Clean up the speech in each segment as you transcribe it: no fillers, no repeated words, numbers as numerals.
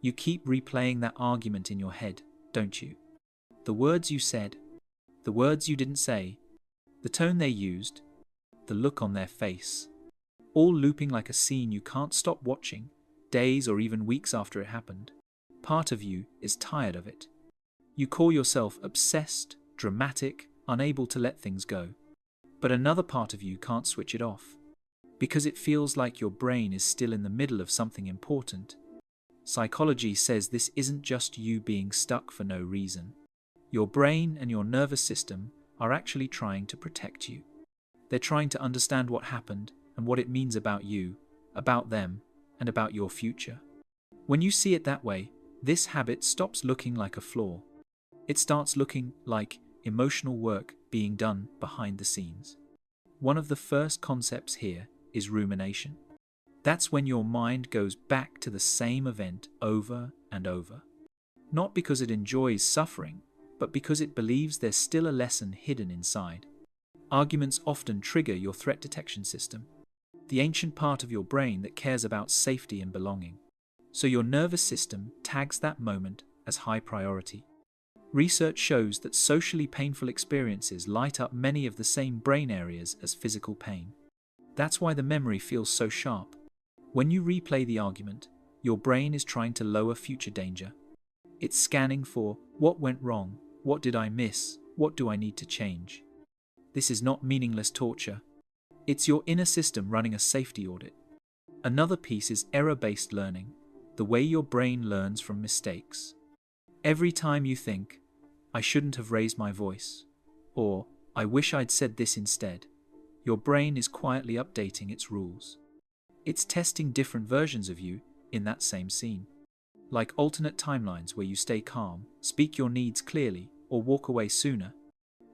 You keep replaying that argument in your head, don't you? The words you said, the words you didn't say, the tone they used, the look on their face, all looping like a scene you can't stop watching, days or even weeks after it happened. Part of you is tired of it. You call yourself obsessed, dramatic, unable to let things go. But another part of you can't switch it off, because it feels like your brain is still in the middle of something important. Psychology says this isn't just you being stuck for no reason. Your brain and your nervous system are actually trying to protect you. They're trying to understand what happened and what it means about you, about them, and about your future. When you see it that way, this habit stops looking like a flaw. It starts looking like emotional work being done behind the scenes. One of the first concepts here is rumination. That's when your mind goes back to the same event over and over. Not because it enjoys suffering, but because it believes there's still a lesson hidden inside. Arguments often trigger your threat detection system, the ancient part of your brain that cares about safety and belonging. So your nervous system tags that moment as high priority. Research shows that socially painful experiences light up many of the same brain areas as physical pain. That's why the memory feels so sharp. When you replay the argument, your brain is trying to lower future danger. It's scanning for what went wrong, what did I miss, what do I need to change. This is not meaningless torture. It's your inner system running a safety audit. Another piece is error-based learning, the way your brain learns from mistakes. Every time you think, I shouldn't have raised my voice, or I wish I'd said this instead, your brain is quietly updating its rules. It's testing different versions of you in that same scene. Like alternate timelines where you stay calm, speak your needs clearly, or walk away sooner.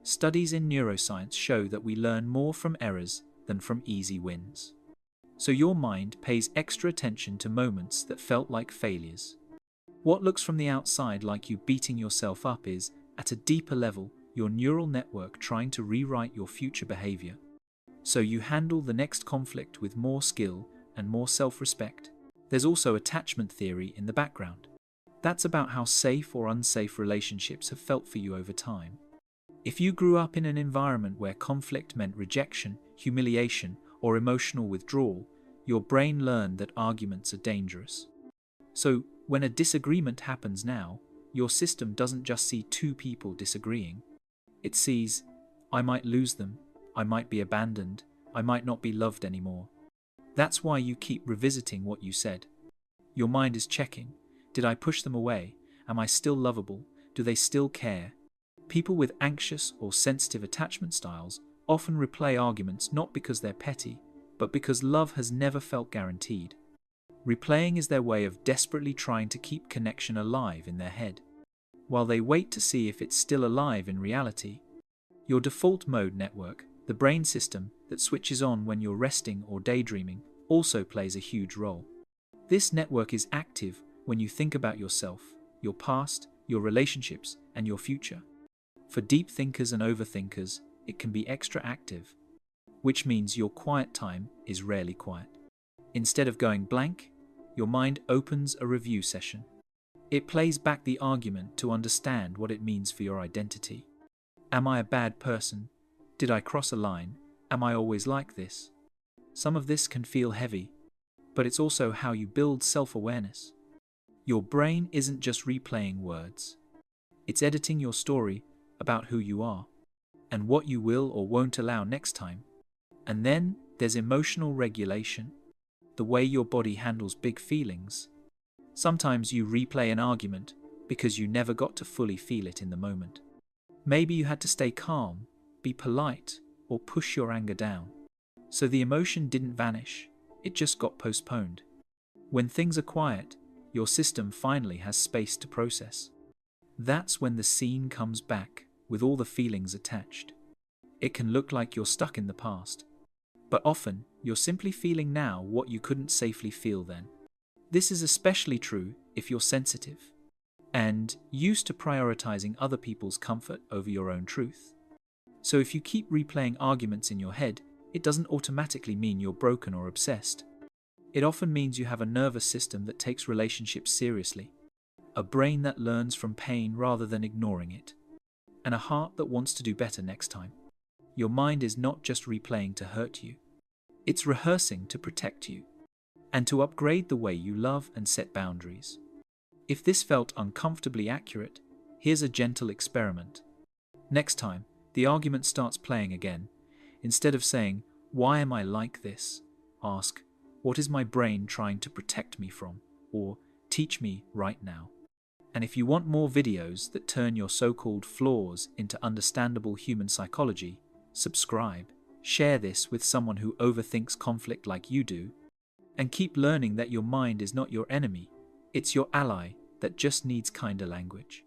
Studies in neuroscience show that we learn more from errors than from easy wins. So your mind pays extra attention to moments that felt like failures. What looks from the outside like you beating yourself up is, at a deeper level, your neural network trying to rewrite your future behavior. So you handle the next conflict with more skill and more self-respect. There's also attachment theory in the background. That's about how safe or unsafe relationships have felt for you over time. If you grew up in an environment where conflict meant rejection, humiliation, or emotional withdrawal, your brain learned that arguments are dangerous. So, when a disagreement happens now, your system doesn't just see two people disagreeing. It sees, I might lose them, I might be abandoned, I might not be loved anymore. That's why you keep revisiting what you said. Your mind is checking, did I push them away? Am I still lovable? Do they still care? People with anxious or sensitive attachment styles often replay arguments not because they're petty, but because love has never felt guaranteed. Replaying is their way of desperately trying to keep connection alive in their head, while they wait to see if it's still alive in reality. Your default mode network, the brain system that switches on when you're resting or daydreaming, also plays a huge role. This network is active when you think about yourself, your past, your relationships, and your future. For deep thinkers and overthinkers, it can be extra active, which means your quiet time is rarely quiet. Instead of going blank, your mind opens a review session. It plays back the argument to understand what it means for your identity. Am I a bad person? Did I cross a line? Am I always like this? Some of this can feel heavy, but it's also how you build self-awareness. Your brain isn't just replaying words. It's editing your story about who you are, and what you will or won't allow next time. And then there's emotional regulation, the way your body handles big feelings. Sometimes you replay an argument because you never got to fully feel it in the moment. Maybe you had to stay calm, be polite, or push your anger down. So the emotion didn't vanish, it just got postponed. When things are quiet, your system finally has space to process. That's when the scene comes back with all the feelings attached. It can look like you're stuck in the past, but often you're simply feeling now what you couldn't safely feel then. This is especially true if you're sensitive and used to prioritizing other people's comfort over your own truth. So if you keep replaying arguments in your head, it doesn't automatically mean you're broken or obsessed. It often means you have a nervous system that takes relationships seriously, a brain that learns from pain rather than ignoring it, and a heart that wants to do better next time. Your mind is not just replaying to hurt you, it's rehearsing to protect you, and to upgrade the way you love and set boundaries. If this felt uncomfortably accurate, here's a gentle experiment. Next time the argument starts playing again, instead of saying, "Why am I like this?" ask, "What is my brain trying to protect me from?" or "Teach me right now." And if you want more videos that turn your so-called flaws into understandable human psychology, subscribe, share this with someone who overthinks conflict like you do, and keep learning that your mind is not your enemy, it's your ally that just needs kinder language.